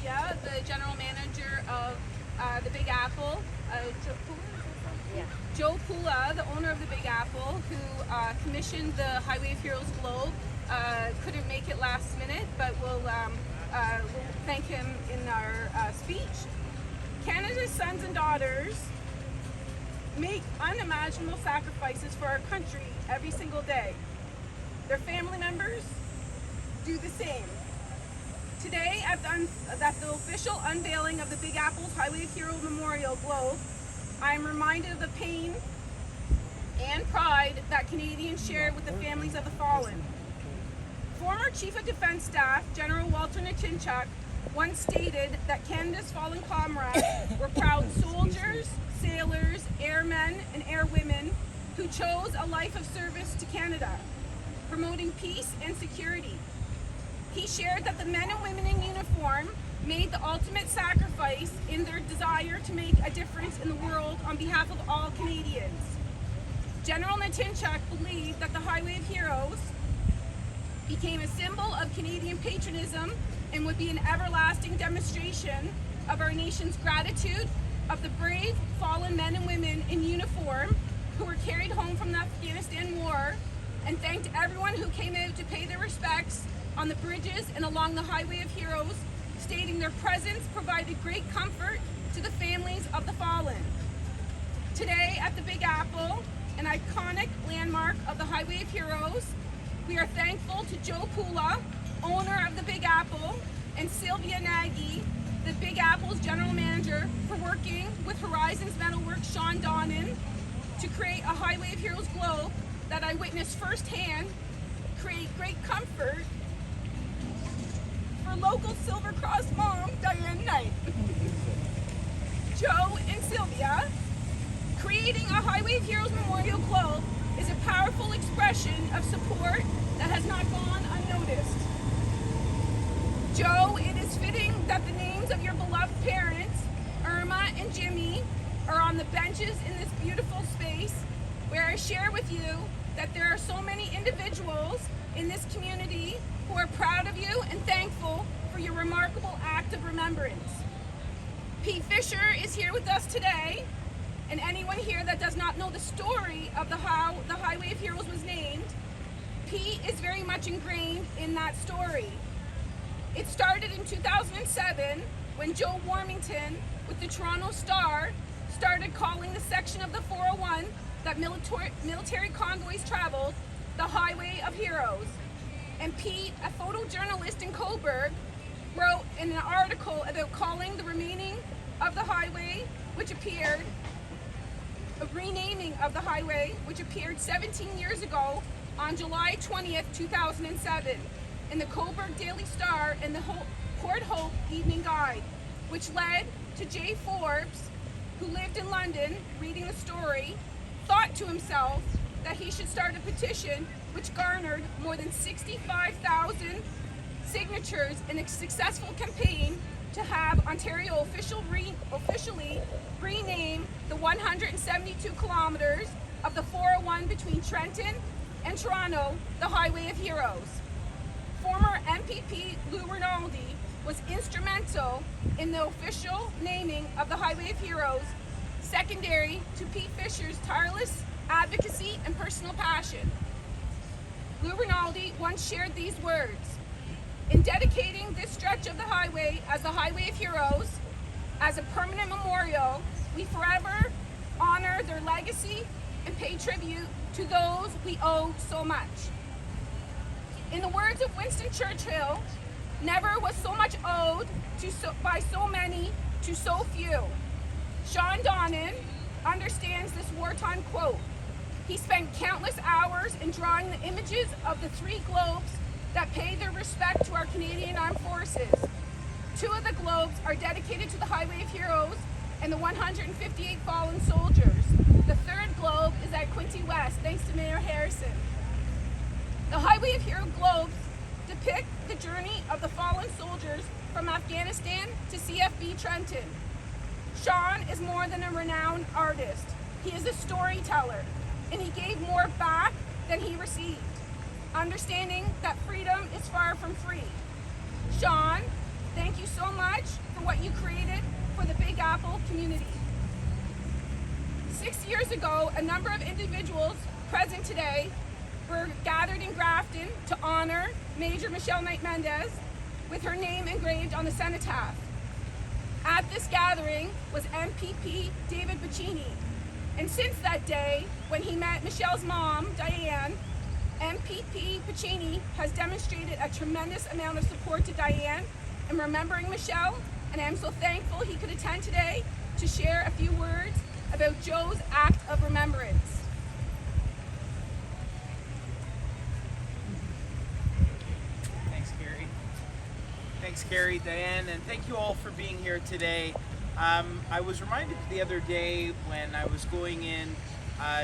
Sylvia, the general manager of the Big Apple. Joe Pula, the owner of the Big Apple, who commissioned the Highway of Heroes globe. Couldn't make it last minute, but we'll thank him in our speech. Canada's sons and daughters make unimaginable sacrifices for our country every single day. Their family members do the same. Today, at the official unveiling of the Big Apple's Highway of Heroes Memorial Globe, I am reminded of the pain and pride that Canadians share with the families of the fallen. Former Chief of Defence Staff, General Walter Nitinchuk, once stated that Canada's fallen comrades were proud soldiers, sailors, airmen, and airwomen who chose a life of service to Canada, promoting peace and security. He shared that the men and women in uniform made the ultimate sacrifice in their desire to make a difference in the world on behalf of all Canadians. General Nitinchuk believed that the Highway of Heroes became a symbol of Canadian patriotism and would be an everlasting demonstration of our nation's gratitude of the brave fallen men and women in uniform who were carried home from the Afghanistan war, and thanked everyone who came out to pay their respects on the bridges and along the Highway of Heroes, stating their presence provided great comfort to the families of the fallen. Today at the Big Apple, an iconic landmark of the Highway of Heroes, we are thankful to Joe Pula, owner of the Big Apple, and Sylvia Nagy, the Big Apple's general manager, for working with Horizons Metalworks Sean Donnan to create a Highway of Heroes globe that I witnessed firsthand create great comfort for local Silver Cross mom, Diane Knight. Joe and Sylvia, creating a Highway of Heroes Memorial Globe is a powerful expression of support that has not gone unnoticed. Joe, it is fitting that the names of your beloved parents, Irma and Jimmy, are on the benches in this beautiful space where I share with you that there are so many individuals in this community who are proud of you and thankful for your remarkable act of remembrance. Pete Fisher is here with us today, and anyone here that does not know the story of how the Highway of Heroes was named, Pete is very much ingrained in that story. It started in 2007 when Joe Warmington with the Toronto Star started calling the section of the 401 that military convoys traveled the Highway of Heroes. And Pete, a photojournalist in Coburg, wrote in an article about calling the renaming of the highway, which appeared 17 years ago on July 20th, 2007, in the Coburg Daily Star and the Port Hope Evening Guide, which led to Jay Forbes, who lived in London, reading the story, thought to himself that he should start a petition which garnered more than 65,000 signatures in a successful campaign to have Ontario officially rename the 172 kilometers of the 401 between Trenton and Toronto the Highway of Heroes. Former MPP Lou Rinaldi was instrumental in the official naming of the Highway of Heroes, secondary to Pete Fisher's tireless advocacy and personal passion. Lou Rinaldi once shared these words: "In dedicating this stretch of the highway as the Highway of Heroes, as a permanent memorial, we forever honor their legacy and pay tribute to those we owe so much." In the words of Winston Churchill, never was so much owed by so many to so few. Sean Donnan understands this wartime quote. He spent countless hours in drawing the images of the 3 globes that pay their respect to our Canadian Armed Forces. 2 of the globes are dedicated to the Highway of Heroes and the 158 fallen soldiers. The 3rd globe is at Quinte West, thanks to Mayor Harrison. The Highway of Heroes globes depict the journey of the fallen soldiers from Afghanistan to CFB Trenton. Sean is more than a renowned artist. He is a storyteller, and he gave more back than he received, understanding that freedom is far from free. Sean, thank you so much community. 6 years ago, a number of individuals present today were gathered in Grafton to honor Major Michelle Knight Mendez with her name engraved on the cenotaph. At this gathering was MPP David Bacchini, and since that day, when he met Michelle's mom, Diane, MPP Bacchini has demonstrated a tremendous amount of support to Diane in remembering Michelle, and I'm so thankful he could attend today to share a few words about Joe's act of remembrance. Thanks, Carrie, Diane, and thank you all for being here today. I was reminded the other day when I was going in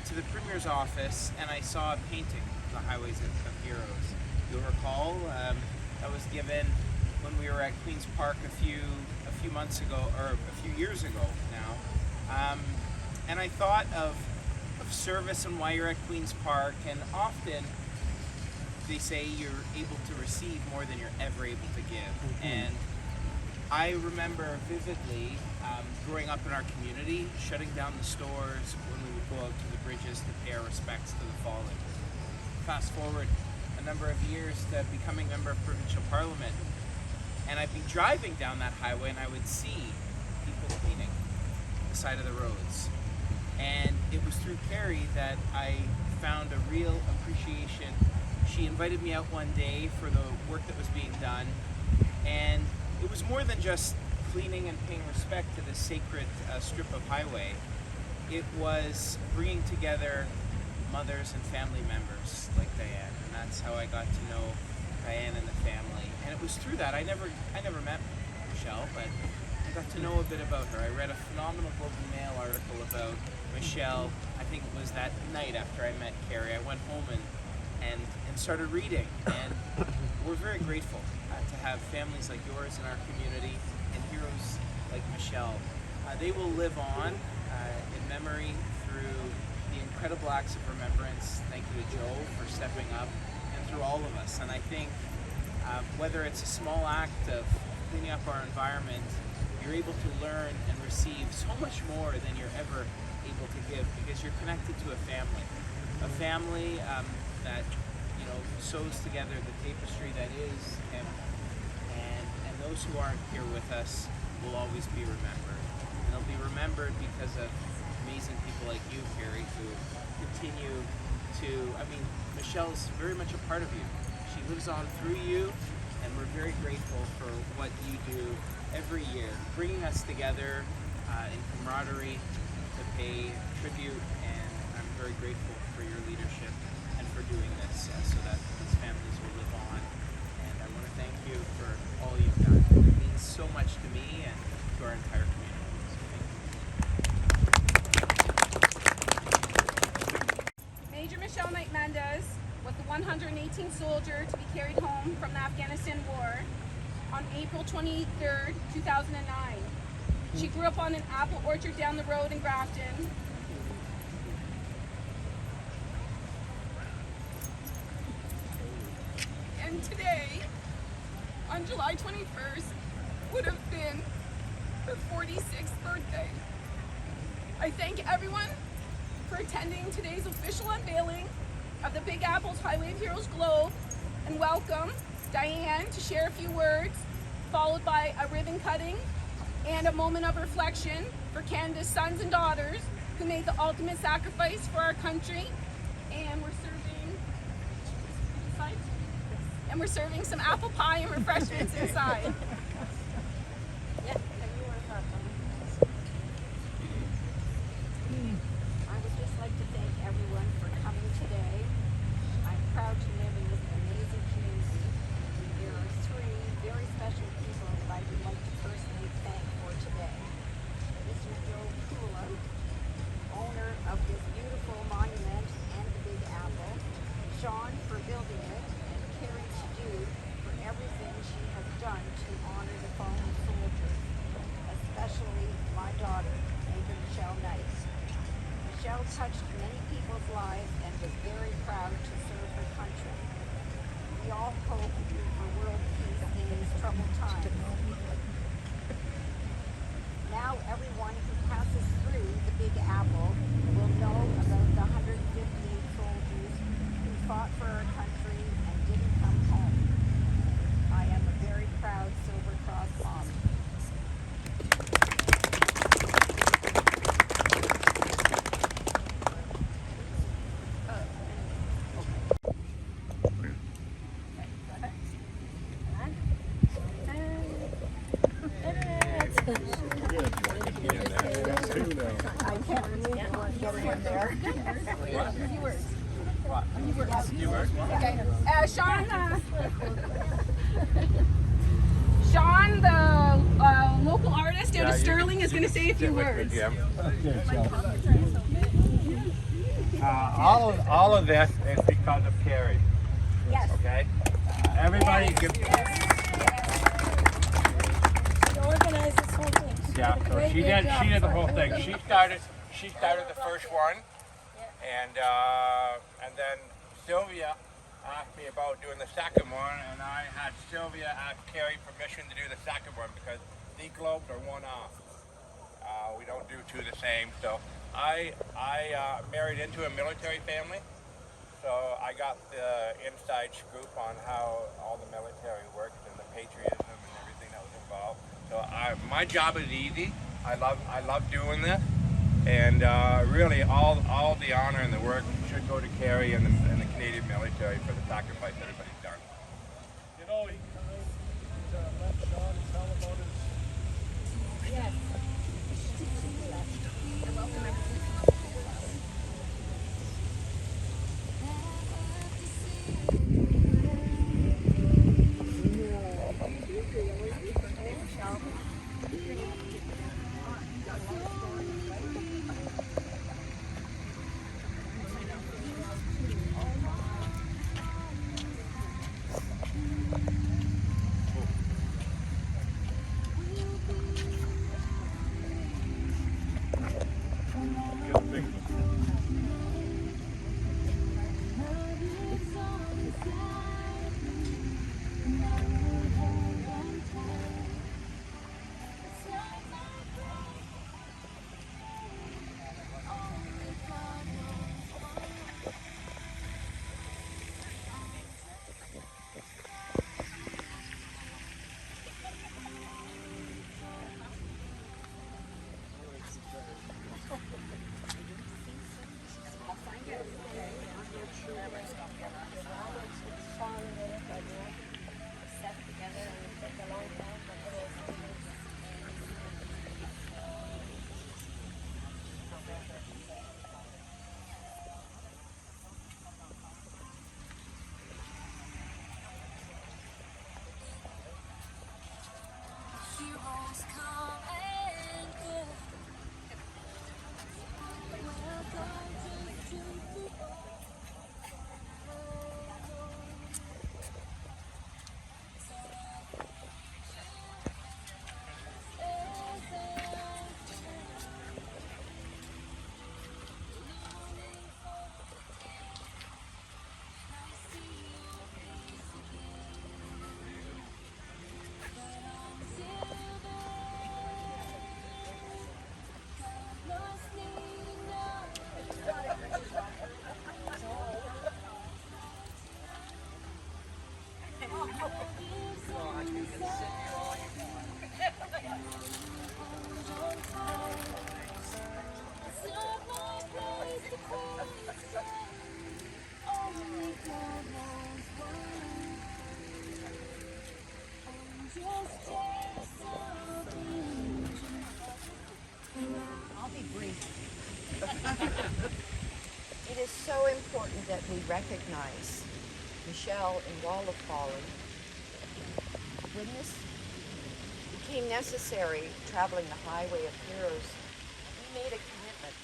to the Premier's office and I saw a painting of the Highways of Heroes. You'll recall that was given when we were at Queen's Park a few months ago, or a few years ago now. And I thought of service and why you're at Queen's Park, and often they say you're able to receive more than you're ever able to give. And I remember vividly growing up in our community, shutting down the stores when we would go out to the bridges to pay our respects to the fallen. Fast forward a number of years to becoming member of provincial parliament, and I'd be driving down that highway and I would see people cleaning the side of the roads. And it was through Carrie that I found a real appreciation. She invited me out one day for the work that was being done, and it was more than just cleaning and paying respect to this sacred strip of highway. It was bringing together mothers and family members like Diane, and that's how I got to know Diane and the family. And it was through that. I never met Michelle, but I got to know a bit about her. I read a phenomenal Globe and Mail article about Michelle. I think it was that night after I met Carrie. I went home and started reading, and we're very grateful to have families like yours in our community and heroes like Michelle. They will live on in memory through the incredible acts of remembrance. Thank you to Joe for stepping up, and through all of us. And I think whether it's a small act of cleaning up our environment, you're able to learn and receive so much more than you're ever able to give, because you're connected to a family that sews together the tapestry that is him, and those who aren't here with us will always be remembered. And they'll be remembered because of amazing people like you, Carrie, who continue to, Michelle's very much a part of you. She lives on through you, and we're very grateful for what you do every year, bringing us together in camaraderie to pay tribute, and I'm very grateful for your leadership and for doing this so that these families will live on. And I want to thank you for all you've done. It means so much to me and to our entire community. So thank you. Major Michelle Knight Mendez was the 118th soldier to be carried home from the Afghanistan War on April 23rd, 2009. She grew up on an apple orchard down the road in Grafton. And today, on July 21st, would have been her 46th birthday. I thank everyone for attending today's official unveiling of the Big Apple's Highway of Heroes Globe, and welcome Diane to share a few words, followed by a ribbon cutting and a moment of reflection for Canada's sons and daughters who made the ultimate sacrifice for our country. And we're serving some apple pie and refreshments inside. I would just like to thank everyone for coming today. I'm proud to live in this amazing community. There are three very special people that I would like to personally thank for today. Mr. Joe Kula, owner of this beautiful monument and the Big Apple, Sean for building it, and Carrie for everything she has done to honor the fallen soldiers, especially my daughter, Major Michelle Knight. Michelle touched many people's lives and was very proud to serve her country. We all hope for world peace in these troubled times. Now everyone who I can't remember what getting in there. Okay. Sean, the local artist out of Sterling, is going to say a few words. All of this is because of Carrie. Yes. Okay? Everybody give. She organized this whole thing. Yeah, so she did the whole thing. She started the first one, and then Sylvia asked me about doing the second one, and I had Sylvia ask Carrie permission to do the second one because the globes are one off. We don't do two the same. So I married into a military family, so I got the inside scoop on how all the military works and the patriotism and everything that was involved. So my job is easy. I love doing this, and really all the honor and the work should go to Carrie and the Canadian military for the sacrifice everybody's done. You know, he let Sean tell about his. Yes. It is so important that we recognize Michelle and Wall of Fallen. When this became necessary, traveling the Highway of Heroes, we made a commitment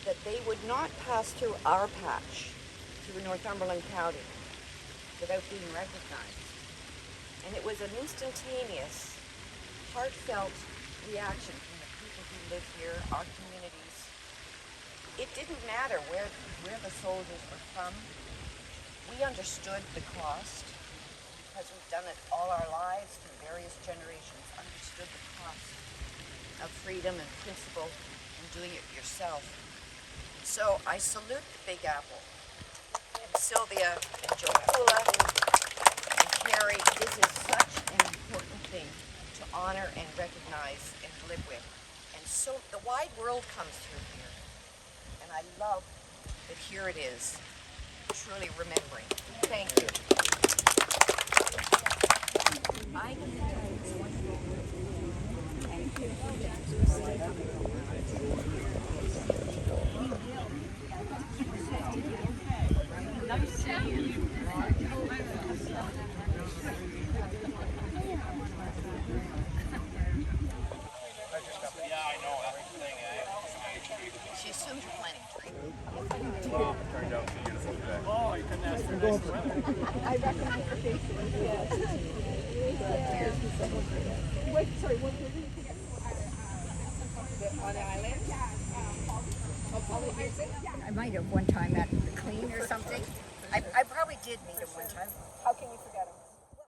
that they would not pass through our patch, through Northumberland County, without being recognized. And it was an instantaneous, heartfelt reaction from the people who live here, our communities. It didn't matter where the soldiers were from. We understood the cost, because we've done it all our lives through various generations, understood the cost of freedom and principle and doing it yourself. So I salute the Big Apple, and Sylvia and Joella and Carrie. This is such an important thing to honor and recognize and live with. And so the wide world comes through here. And I love that here it is, truly remembering. Thank you. I can tell you one thing, and Yeah, I know. That's the thing. She assumes you're planting a tree. Well, it turned out beautiful today. Oh, you couldn't ask for nicer weather. I recognize the faces. Yes. Wait, sorry, what did you forget? On the island? I might have one time at the clean or something. I probably did meet him one time. How can you forget him?